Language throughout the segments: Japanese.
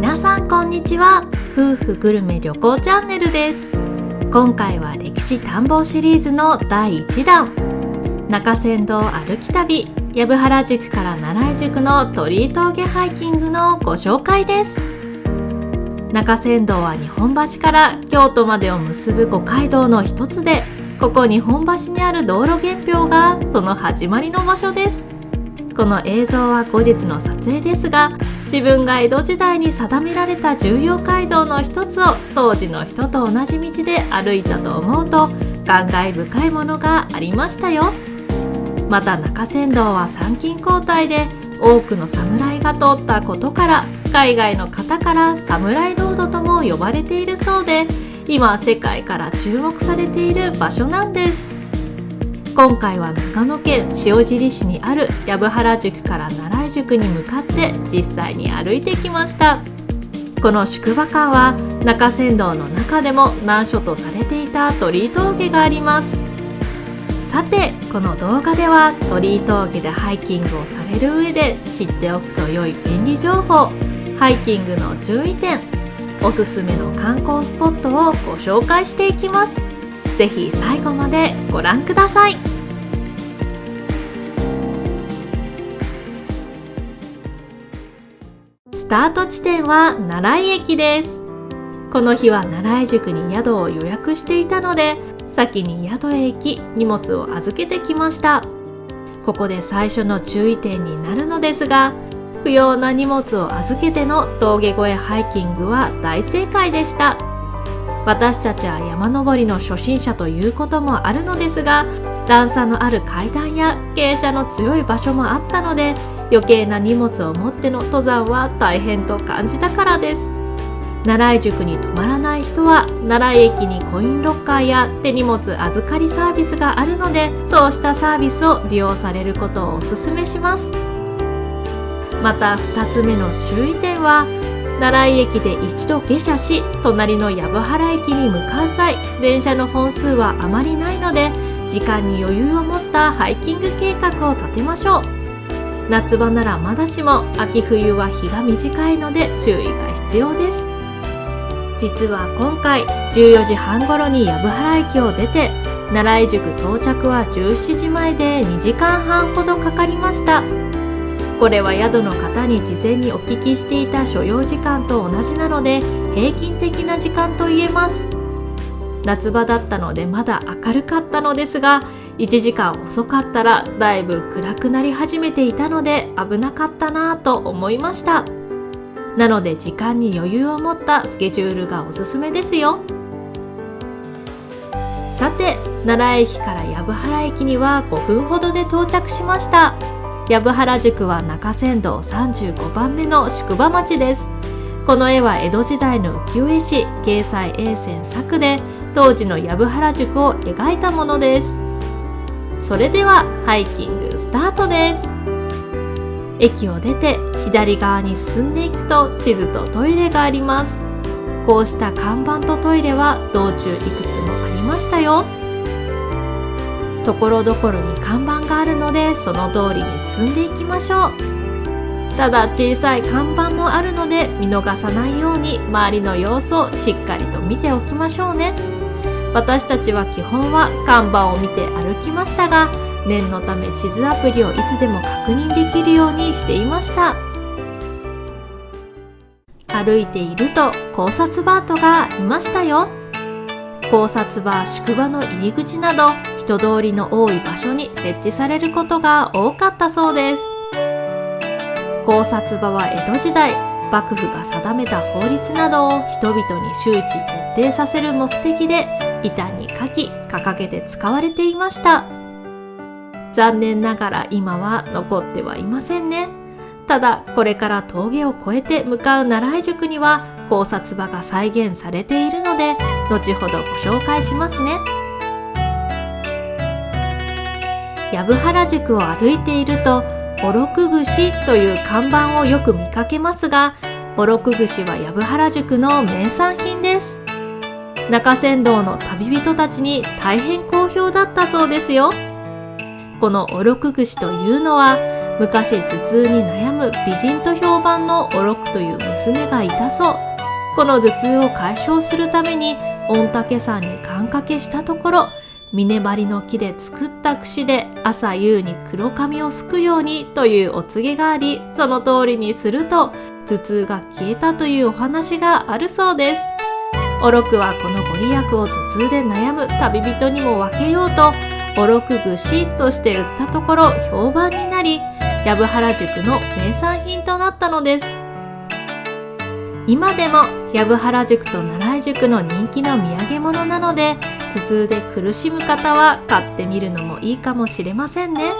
皆さんこんにちは。夫婦グルメ旅行チャンネルです。今回は歴史探訪シリーズの第1弾、中山道歩き旅、藪原宿から奈良井宿の鳥居峠ハイキングのご紹介です。中山道は日本橋から京都までを結ぶ五街道の一つで、ここ日本橋にある道路元標がその始まりの場所です。この映像は後日の撮影ですが、自分が江戸時代に定められた重要街道の一つを当時の人と同じ道で歩いたと思うと感慨深いものがありましたよ。また中山道は参勤交代で多くの侍が通ったことから海外の方から侍ロードとも呼ばれているそうで、今世界から注目されている場所なんです。今回は長野県塩尻市にある藪原宿から奈良井宿に向かって実際に歩いてきました。この宿場間は中山道の中でも難所とされていた鳥居峠があります。さてこの動画では鳥居峠でハイキングをされる上で知っておくと良い便利情報、ハイキングの注意点、おすすめの観光スポットをご紹介していきます。ぜひ最後までご覧ください。スタート地点は奈良井駅です。この日は奈良井宿に宿を予約していたので、先に宿へ行き荷物を預けてきました。ここで最初の注意点になるのですが、不要な荷物を預けての峠越えハイキングは大正解でした。私たちは山登りの初心者ということもあるのですが、段差のある階段や傾斜の強い場所もあったので、余計な荷物を持っての登山は大変と感じたからです。奈良井宿に泊まらない人は奈良駅にコインロッカーや手荷物預かりサービスがあるので、そうしたサービスを利用されることをお勧めします。また2つ目の注意点は、奈良井駅で一度下車し隣の藪原駅に向かう際、電車の本数はあまりないので時間に余裕を持ったハイキング計画を立てましょう。夏場ならまだしも秋冬は日が短いので注意が必要です。実は今回14時半頃に藪原駅を出て奈良井宿到着は17時前で2時間半ほどかかりました。これは宿の方に事前にお聞きしていた所要時間と同じなので平均的な時間と言えます。夏場だったのでまだ明るかったのですが、1時間遅かったらだいぶ暗くなり始めていたので危なかったなぁと思いました。なので時間に余裕を持ったスケジュールがおすすめですよ。さて奈良駅から藪原駅には5分ほどで到着しました。藪原宿は中山道35番目の宿場町です。この絵は江戸時代の浮世絵師掲載栄泉作で当時の藪原宿を描いたものです。それではハイキングスタートです。駅を出て左側に進んでいくと地図とトイレがあります。こうした看板とトイレは道中いくつもありましたよ。ところどころに看板があるのでその通りに進んでいきましょう。ただ小さい看板もあるので見逃さないように周りの様子をしっかりと見ておきましょうね。私たちは基本は看板を見て歩きましたが、念のため地図アプリをいつでも確認できるようにしていました。歩いていると考察バートがありましたよ。考察バー、宿場の入り口など人通りの多い場所に設置されることが多かったそうです。考察場は江戸時代、幕府が定めた法律などを人々に周知徹底させる目的で板に書き掲げて使われていました。残念ながら今は残ってはいませんね。ただこれから峠を越えて向かう奈良井宿には考察場が再現されているので後ほどご紹介しますね。藪原宿を歩いているとおろく串という看板をよく見かけますが、おろく串は藪原宿の名産品です。中山道の旅人たちに大変好評だったそうですよ。このおろく串というのは昔頭痛に悩む美人と評判のおろくという娘がいたそう。この頭痛を解消するために御嶽山に願掛けしたところ、峰張りの木で作った櫛で朝夕に黒髪をすくようにというお告げがあり、その通りにすると頭痛が消えたというお話があるそうです。おろくはこのご利益を頭痛で悩む旅人にも分けようと、おろく串として売ったところ評判になり、藪原宿の名産品となったのです。今でも藪原宿と奈良井宿の人気の土産物なので、頭痛で苦しむ方は買ってみるのもいいかもしれませんね。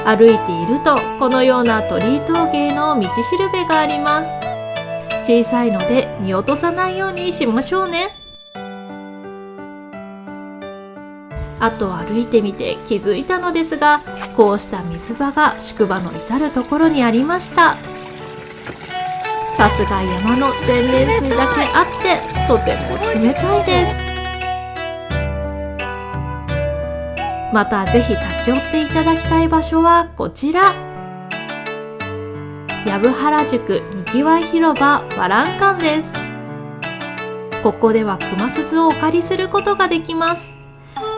歩いているとこのような鳥居峠の道しるべがあります。小さいので見落とさないようにしましょうね。あと歩いてみて気づいたのですが、こうした水場が宿場の至るところにありました。さすが山の天然水だけあってとても冷たいです。またぜひ立ち寄っていただきたい場所はこちら、藪原宿にぎわい広場和蘭館です。ここでは熊鈴をお借りすることができます。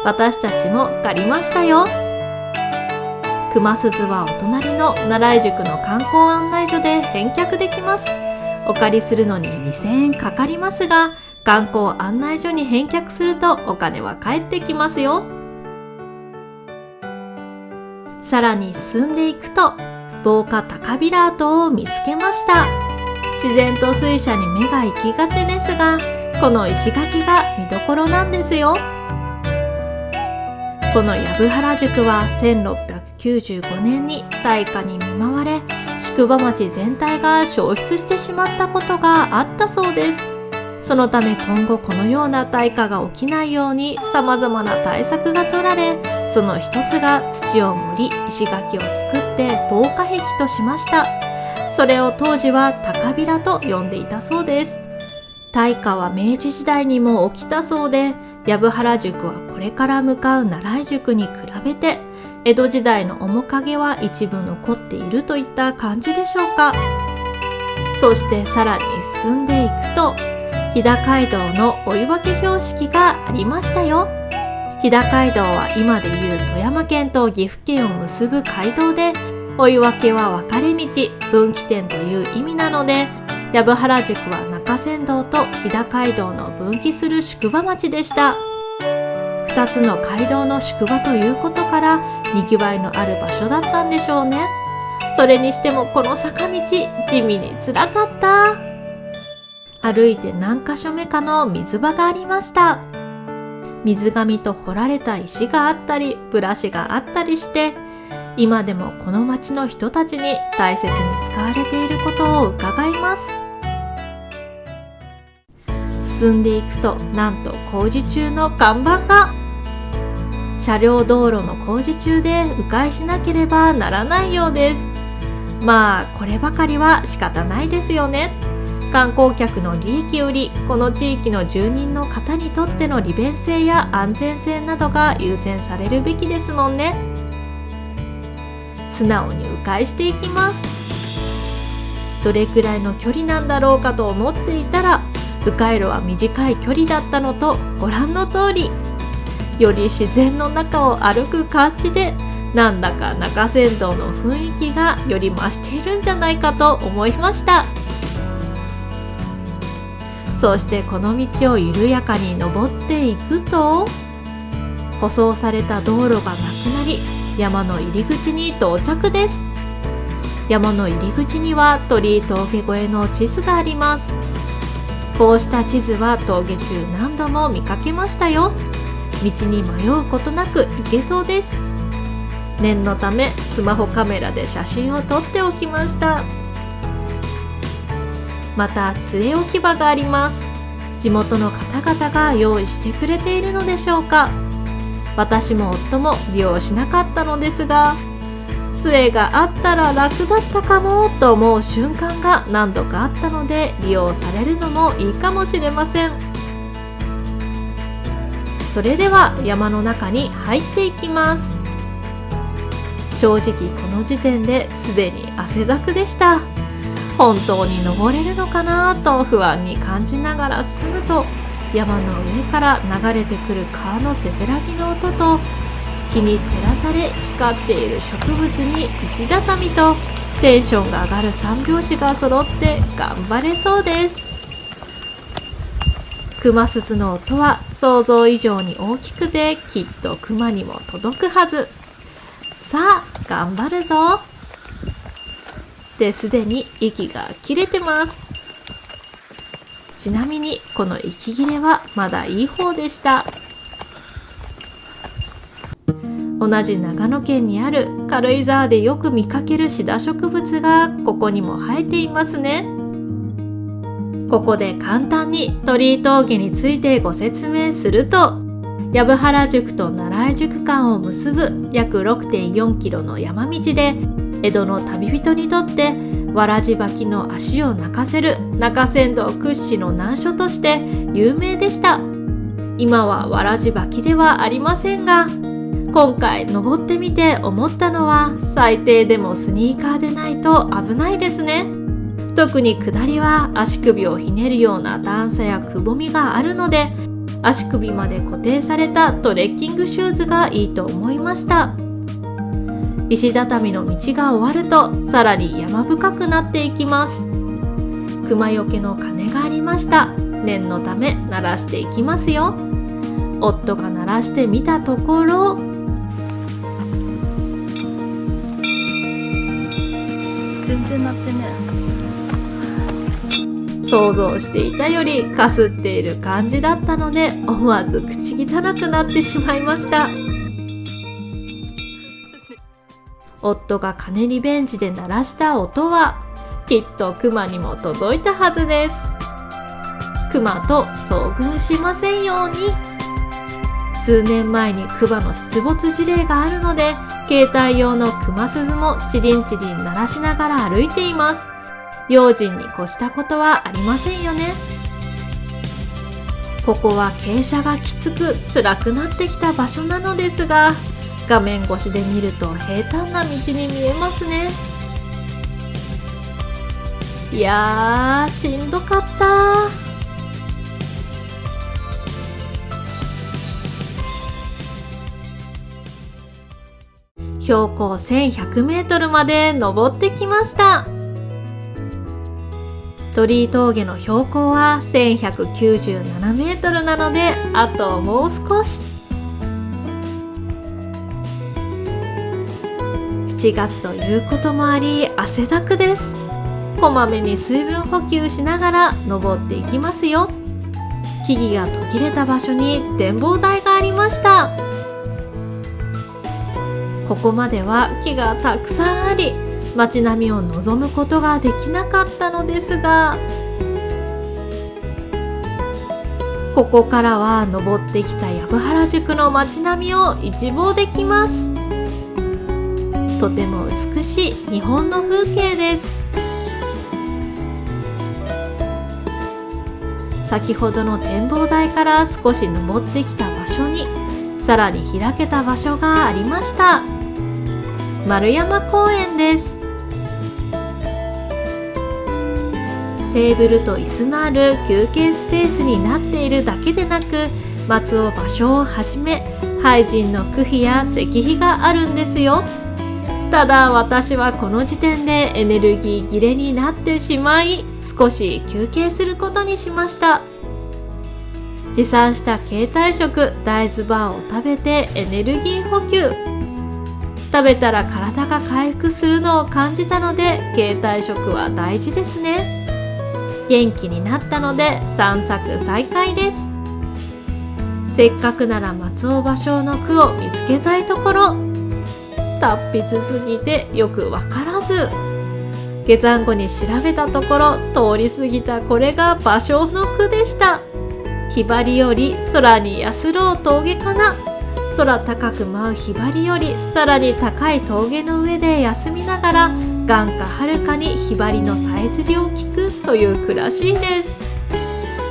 私たちも借りましたよ。熊鈴はお隣の奈良井宿の観光案内所で返却できます。お借りするのに2000円かかりますが、観光案内所に返却するとお金は返ってきますよ。さらに進んでいくと、防火高平跡を見つけました。自然と水車に目が行きがちですが、この石垣が見どころなんですよ。この藪原宿は1695年に大火に見舞われ、宿場町全体が焼失してしまったことがあったそうです。そのため今後このような大火が起きないように様々な対策が取られ、その一つが土を盛り石垣を作って防火壁としました。それを当時は高平と呼んでいたそうです。大火は明治時代にも起きたそうで、藪原宿はこれから向かう奈良井宿に比べて江戸時代の面影は一部残っているといった感じでしょうか。そしてさらに進んでいくと、飛騨街道の追分標識がありましたよ。飛騨街道は今でいう富山県と岐阜県を結ぶ街道で、追分は分かれ道、分岐点という意味なので、藪原宿は中山道と飛騨街道の分岐する宿場町でした。2つの街道の宿場ということからにぎわいのある場所だったんでしょうね。それにしてもこの坂道、地味につらかった。歩いて何箇所目かの水場がありました。水がみと掘られた石があったり、ブラシがあったりして、今でもこの町の人たちに大切に使われていることを伺います。進んでいくと、なんと工事中の看板が。車両道路の工事中で迂回しなければならないようです。まあこればかりは仕方ないですよね。観光客の利益よりこの地域の住人の方にとっての利便性や安全性などが優先されるべきですもんね。素直に迂回していきます。どれくらいの距離なんだろうかと思っていたら、迂回路は短い距離だったのとご覧の通り、より自然の中を歩く感じで、なんだか中山道の雰囲気がより増しているんじゃないかと思いました。そしてこの道を緩やかに登っていくと、舗装された道路がなくなり、山の入り口に到着です。山の入り口には鳥居峠越えの地図があります。こうした地図は峠中何度も見かけましたよ。道に迷うことなく行けそうです。念のためスマホカメラで写真を撮っておきました。また杖置き場があります。地元の方々が用意してくれているのでしょうか。私も夫も利用しなかったのですが、杖があったら楽だったかもと思う瞬間が何度かあったので、利用されるのもいいかもしれません。それでは山の中に入っていきます。正直この時点ですでに汗だくでした。本当に登れるのかなと不安に感じながら進むと、山の上から流れてくる川のせせらぎの音と、日に照らされ光っている植物に石畳と、テンションが上がる三拍子が揃って頑張れそうです。熊鈴の音は想像以上に大きくて、きっと熊にも届くはず。さあ頑張るぞですでに息が切れてます。ちなみにこの息切れはまだいい方でした。同じ長野県にある軽井沢でよく見かけるシダ植物がここにも生えていますね。ここで簡単に鳥居峠についてご説明すると、藪原宿と奈良井宿間を結ぶ約 6.4 キロの山道で、江戸の旅人にとってわらじ履きの足を泣かせる中山道屈指の難所として有名でした。今はわらじ履きではありませんが、今回登ってみて思ったのは、最低でもスニーカーでないと危ないですね。特に下りは足首をひねるような段差やくぼみがあるので、足首まで固定されたトレッキングシューズがいいと思いました。石畳の道が終わるとさらに山深くなっていきます。熊よけの鐘がありました。念のため鳴らしていきますよ。夫が鳴らしてみたところ、全然鳴ってね。想像していたよりかすっている感じだったので、思わず口汚くなってしまいました。夫が鐘リベンジで鳴らした音はきっとクマにも届いたはずです。クマと遭遇しませんように。数年前にクマの出没事例があるので、携帯用のクマ鈴もチリンチリン鳴らしながら歩いています。用心に越したことはありませんよね。ここは傾斜がきつく辛くなってきた場所なのですが、画面越しで見ると平坦な道に見えますね。いやー、しんどかった。標高1100メートルまで登ってきました。鳥居峠の標高は1197メートルなので、あともう少し。7月ということもあり汗だくです。こまめに水分補給しながら登っていきますよ。木々が途切れた場所に展望台がありました。ここまでは木がたくさんあり、街並みを望むことができなかったのですが、ここからは登ってきた藪原宿の街並みを一望できます。とても美しい日本の風景です。先ほどの展望台から少し登ってきた場所に、さらに開けた場所がありました。丸山公園です。テーブルと椅子のある休憩スペースになっているだけでなく、松尾芭蕉をはじめ俳人の句碑や石碑があるんですよ。ただ私はこの時点でエネルギー切れになってしまい、少し休憩することにしました。持参した携帯食大豆バーを食べてエネルギー補給。食べたら体が回復するのを感じたので、携帯食は大事ですね。元気になったので散策再開です。せっかくなら松尾芭蕉の句を見つけたいところ、達筆すぎてよくわからず、下山後に調べたところ、通り過ぎたこれが芭蕉の句でした。ひばりより空に安ろう峠かな。空高く舞うひばりよりさらに高い峠の上で休みながら、眼下遥かにひばりのさえずりを聞くという句らしいです。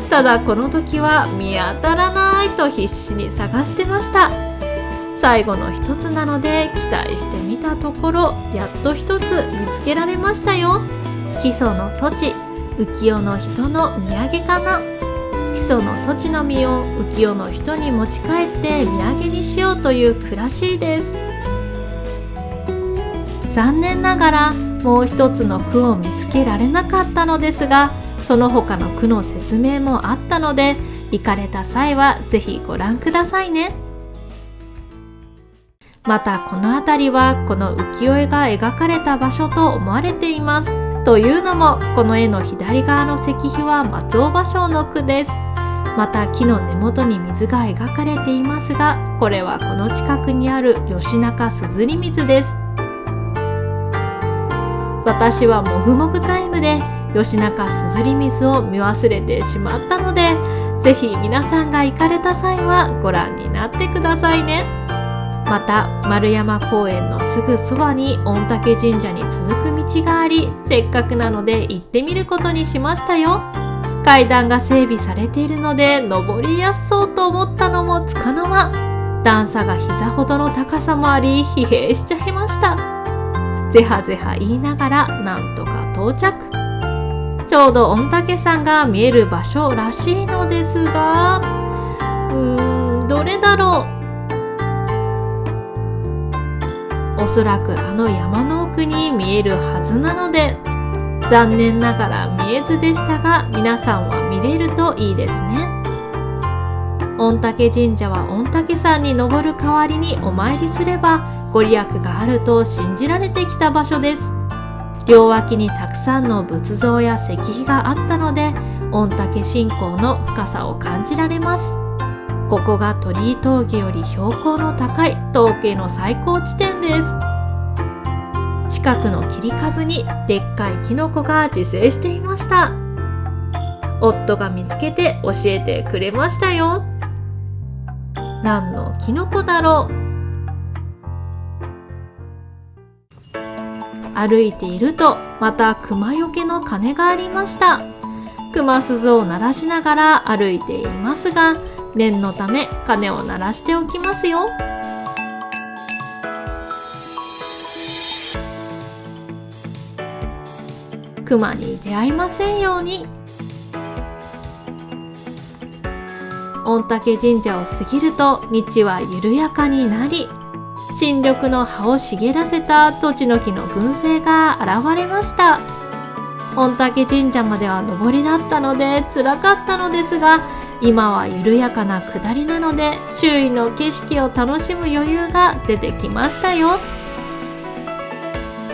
ただこの時は見当たらないと必死に探してました。最後の一つなので期待してみたところ、やっと一つ見つけられましたよ。木曽の土地、浮世の人の土産かな。木曽の土地の実を浮世の人に持ち帰って土産にしようという句らしいです。残念ながらもう一つの句を見つけられなかったのですが、その他の句の説明もあったので、行かれた際はぜひご覧くださいね。またこの辺りはこの浮世絵が描かれた場所と思われています。というのも、この絵の左側の石碑は松尾芭蕉の句です。また木の根元に水が描かれていますが、これはこの近くにある吉中硯水です。私はもぐもぐタイムで吉中硯水を見忘れてしまったので、ぜひ皆さんが行かれた際はご覧になってくださいね。また丸山公園のすぐそばに御嶽神社に続く道があり、せっかくなので行ってみることにしましたよ。階段が整備されているので登りやすそうと思ったのもつかの間、段差が膝ほどの高さもあり疲弊しちゃいました。ぜはぜは言いながらなんとか到着。ちょうど御嶽山が見える場所らしいのですが、どれだろう。おそらくあの山の奥に見えるはずなので、残念ながら見えずでしたが、皆さんは見れるといいですね。御嶽神社は御嶽山に登る代わりにお参りすればご利益があると信じられてきた場所です。両脇にたくさんの仏像や石碑があったので、御嶽信仰の深さを感じられます。ここが鳥居峠より標高の高い統計の最高地点です。近くの切り株にでっかいキノコが自生していました。夫が見つけて教えてくれましたよ。何のキノコだろう。歩いているとまた熊よけの鐘がありました。熊鈴を鳴らしながら歩いていますが、念のため鐘を鳴らしておきますよ。熊に出会いませんように。御嶽神社を過ぎると道は緩やかになり、新緑の葉を茂らせたトチノキの群生が現れました。御嶽神社までは上りだったので辛かったのですが、今は緩やかな下りなので周囲の景色を楽しむ余裕が出てきましたよ。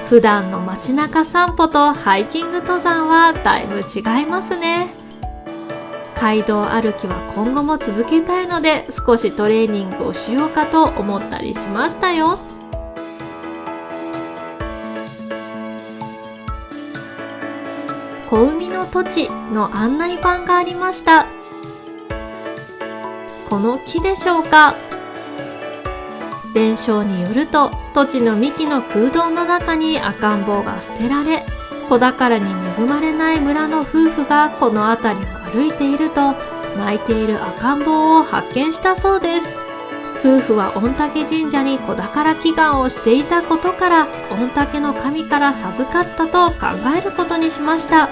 普段の街中散歩とハイキング登山はだいぶ違いますね。街道歩きは今後も続けたいので、少しトレーニングをしようかと思ったりしましたよ。小海の土地の案内板がありました。この木でしょうか。伝承によると、土地の幹の空洞の中に赤ん坊が捨てられ、子宝に恵まれない村の夫婦がこの辺りを歩いていると、泣いている赤ん坊を発見したそうです。夫婦は御嶽神社に子宝祈願をしていたことから、御嶽の神から授かったと考えることにしました。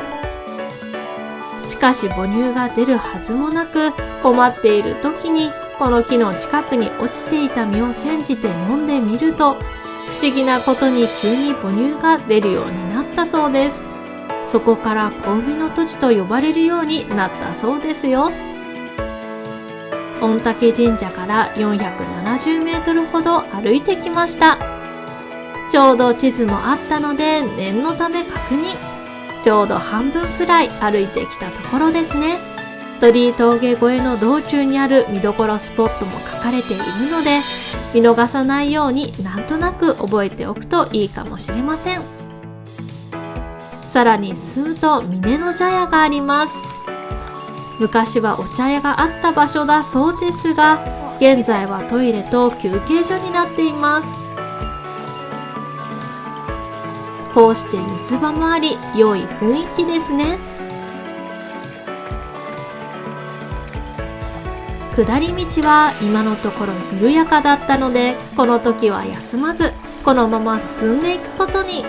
しかし母乳が出るはずもなく、困っている時にこの木の近くに落ちていた実を煎じて飲んでみると、不思議なことに急に母乳が出るようになったそうです。そこから小海の土地と呼ばれるようになったそうですよ。御嶽神社から470メートルほど歩いてきました。ちょうど地図もあったので念のため確認。ちょうど半分くらい歩いてきたところですね。鳥居峠越えの道中にある見どころスポットも書かれているので、見逃さないようになんとなく覚えておくといいかもしれません。さらに進むと峰の茶屋があります。昔はお茶屋があった場所だそうですが、現在はトイレと休憩所になっています。こうして水場もあり、良い雰囲気ですね。下り道は今のところ緩やかだったので、この時は休まずこのまま進んでいくことに。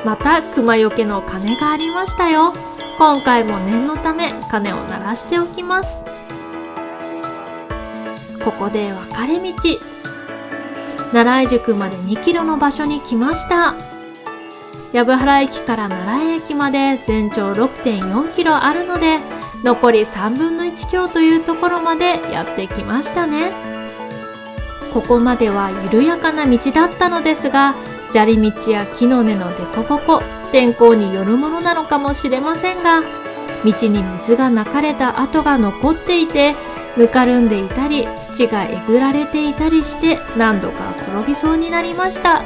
また熊よけの鐘がありましたよ。今回も念のため鐘を鳴らしておきます。ここで分かれ道。奈良井宿まで2キロの場所に来ました。藪原駅から奈良駅まで全長 6.4 キロあるので、残り3分の1強というところまでやってきましたね。ここまでは緩やかな道だったのですが、砂利道や木の根の凸凹、天候によるものなのかもしれませんが、道に水が流れた跡が残っていて、ぬかるんでいたり土がえぐられていたりして何度か転びそうになりました。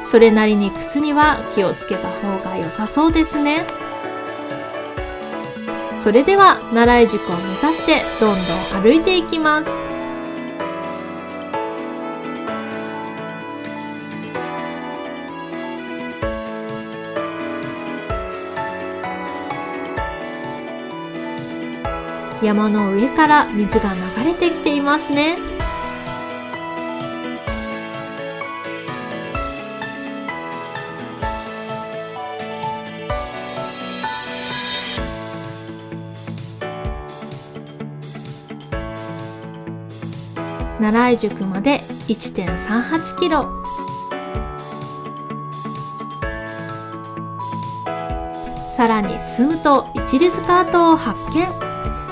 それなりに靴には気をつけた方が良さそうですね。それでは奈良井宿を目指してどんどん歩いていきます。山の上から水が流れてきていますね。奈良井宿まで 1.38 キロ。さらに進むと一里塚跡を発見。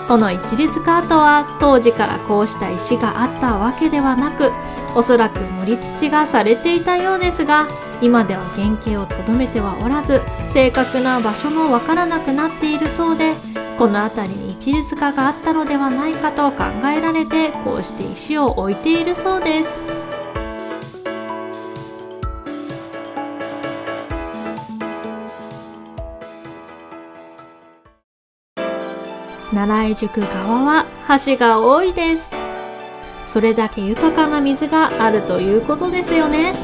この一里塚跡は当時からこうした石があったわけではなく、おそらく盛り土がされていたようですが、今では原型をとどめてはおらず、正確な場所もわからなくなっているそうで、この辺りに一里塚があったのではないかと考えられて、こうして石を置いているそうです。奈良井宿側は橋が多いです。それだけ豊かな水があるということですよね。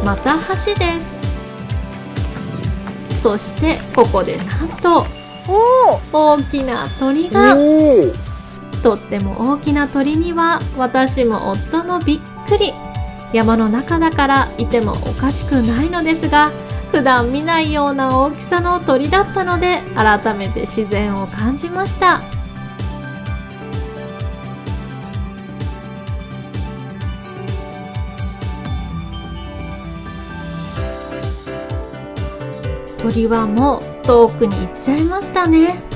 また橋です。そしてここでなんと大きな鳥が。とっても大きな鳥には私も夫もびっくり。山の中だからいてもおかしくないのですが、普段見ないような大きさの鳥だったので、改めて自然を感じました。鳥はもう遠くに行っちゃいましたね。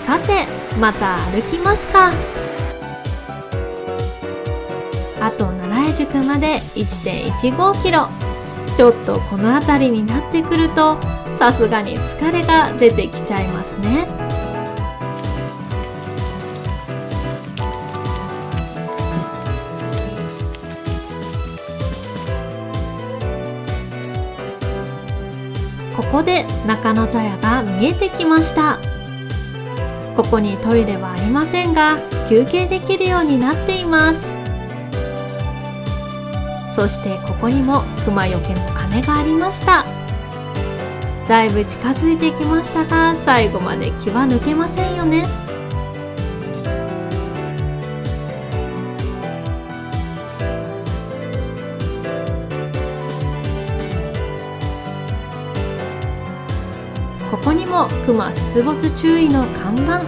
さて、また歩きますか。あと奈良井宿まで 1.15 キロ。ちょっとこの辺りになってくると、さすがに疲れが出てきちゃいますね。ここで中野茶屋が見えてきました。ここにトイレはありませんが、休憩できるようになっています。そしてここにも熊よけの鐘がありました。だいぶ近づいてきましたが、最後まで気は抜けませんよね。ここにも熊出没注意の看板。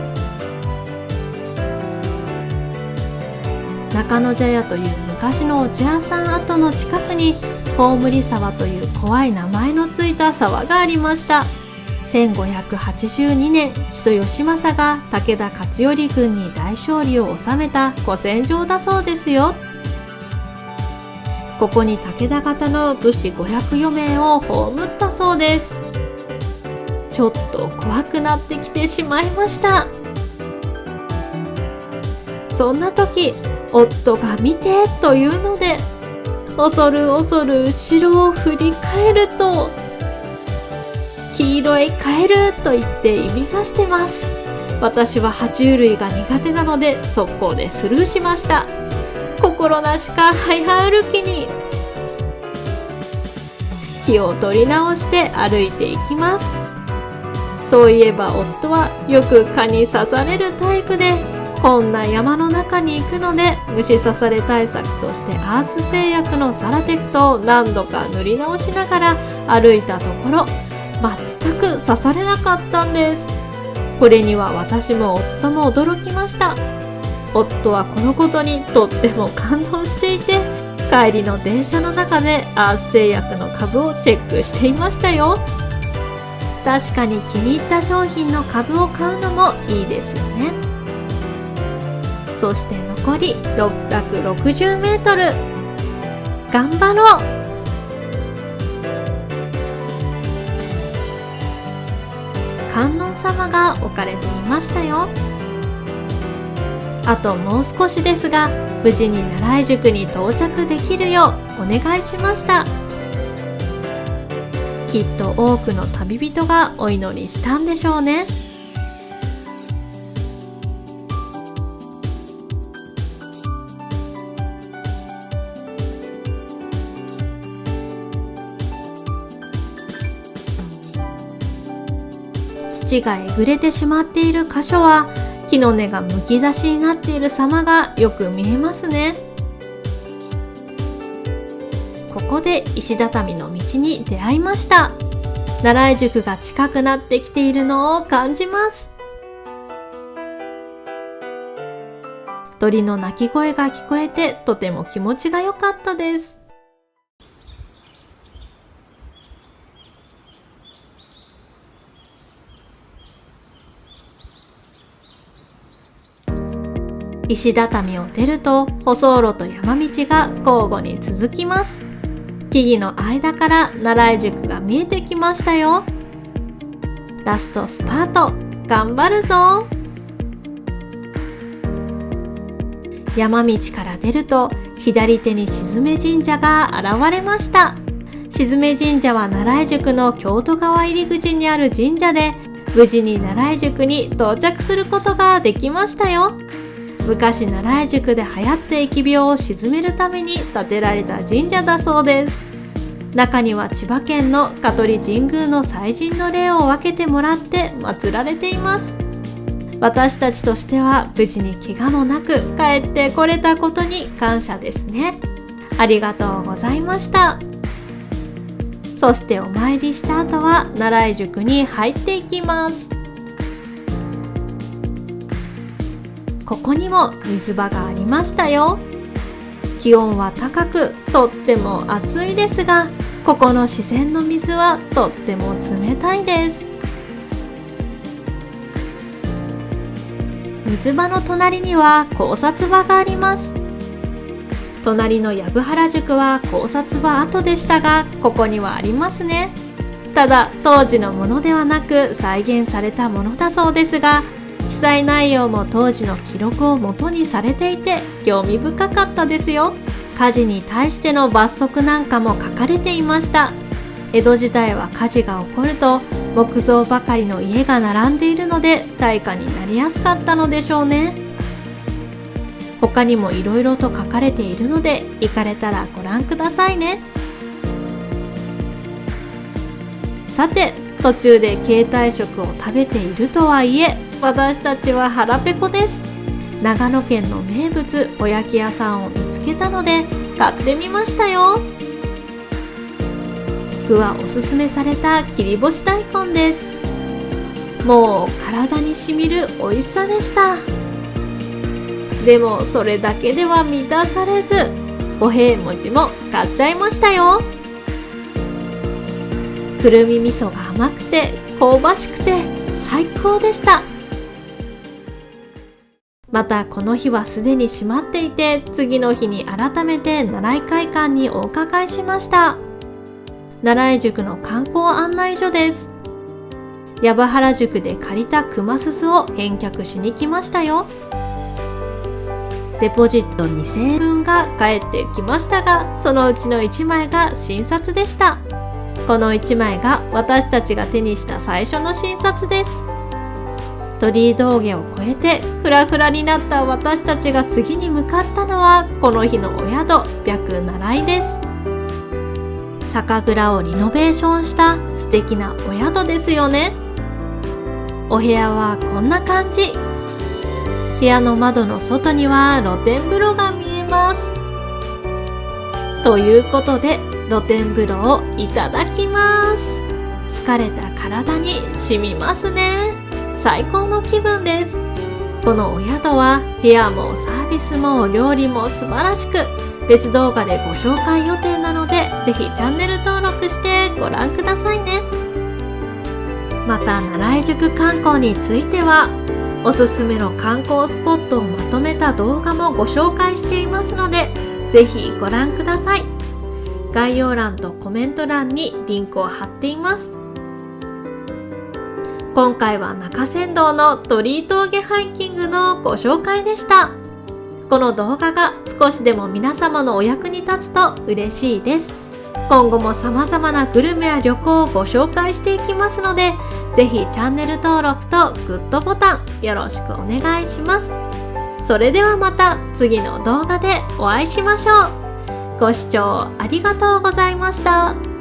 中野茶屋という昔のお茶屋さん跡の近くに、葬沢という怖い名前のついた沢がありました。1582年、木曽義政が武田勝頼軍に大勝利を収めた古戦場だそうですよ。ここに武田方の武士504名を葬ったそうです。ちょっと怖くなってきてしまいました。そんな時、夫が見てというので、恐る恐る後ろを振り返ると、黄色いカエルと言って指さしてます。私は爬虫類が苦手なので速攻でスルーしました。心なしか早歩きに。気を取り直して歩いていきます。そういえば夫はよく蚊に刺されるタイプで、こんな山の中に行くので虫刺され対策としてアース製薬のサラテクトを何度か塗り直しながら歩いたところ、全く刺されなかったんです。これには私も夫も驚きました。夫はこのことにとっても感動していて、帰りの電車の中でアース製薬の株をチェックしていましたよ。確かに気に入った商品の株を買うのもいいですよね。そして残り660メートル。頑張ろう。観音様が置かれていましたよ。あともう少しですが、無事に奈良井宿に到着できるようお願いしました。きっと多くの旅人がお祈りしたんでしょうね。土がえぐれてしまっている箇所は、木の根がむき出しになっている様がよく見えますね。ここで石畳の道に出会いました。奈良井宿が近くなってきているのを感じます。鳥の鳴き声が聞こえてとても気持ちが良かったです。石畳を出ると舗装路と山道が交互に続きます。木々の間から奈良井宿が見えてきましたよ。ラストスパート、頑張るぞ。山道から出ると左手に鎮目神社が現れました。鎮目神社は奈良井宿の京都川入り口にある神社で、無事に奈良井宿に到着することができましたよ。昔奈良井宿で流行って疫病を鎮めるために建てられた神社だそうです。中には千葉県の香取神宮の祭神の霊を分けてもらって祀られています。私たちとしては無事に怪我もなく帰ってこれたことに感謝ですね。ありがとうございました。そしてお参りした後は奈良井宿に入っていきます。ここにも水場がありましたよ。気温は高くとっても暑いですが、ここの自然の水はとっても冷たいです。水場の隣には考察場があります。隣の藪原宿は考察場跡でしたが、ここにはありますね。ただ当時のものではなく再現されたものだそうですが、記載内容も当時の記録を元にされていて興味深かったですよ。火事に対しての罰則なんかも書かれていました。江戸時代は火事が起こると木造ばかりの家が並んでいるので大火になりやすかったのでしょうね。他にもいろいろと書かれているので行かれたらご覧くださいね。さて、途中で携帯食を食べているとはいえ、私たちは腹ペコです。長野県の名物おやき屋さんを見つけたので買ってみましたよ。具はおすすめされた切り干し大根です。もう体にしみる美味しさでした。でもそれだけでは満たされず、五平餅も買っちゃいましたよ。くるみ味噌が甘くて香ばしくて最高でした。またこの日はすでに閉まっていて、次の日に改めて奈良井会館にお伺いしました。奈良井宿の観光案内所です。藪原宿で借りた熊鈴を返却しに来ましたよ。デポジット2000円分が返ってきましたが、そのうちの1枚が新札でした。この1枚が私たちが手にした最初の新札です。鳥居峠を越えてフラフラになった私たちが次に向かったのは、この日のお宿白奈良井です。酒蔵をリノベーションした素敵なお宿ですよね。お部屋はこんな感じ。部屋の窓の外には露天風呂が見えます。ということで露天風呂をいただきます。疲れた体に染みますね。最高の気分です。このお宿は部屋もサービスもお料理も素晴らしく、別動画でご紹介予定なので、ぜひチャンネル登録してご覧くださいね。また奈良井宿観光については、おすすめの観光スポットをまとめた動画もご紹介していますので、ぜひご覧ください。概要欄とコメント欄にリンクを貼っています。今回は中山道の鳥居峠ハイキングのご紹介でした。この動画が少しでも皆様のお役に立つと嬉しいです。今後も様々なグルメや旅行をご紹介していきますので、ぜひチャンネル登録とグッドボタンよろしくお願いします。それではまた次の動画でお会いしましょう。ご視聴ありがとうございました。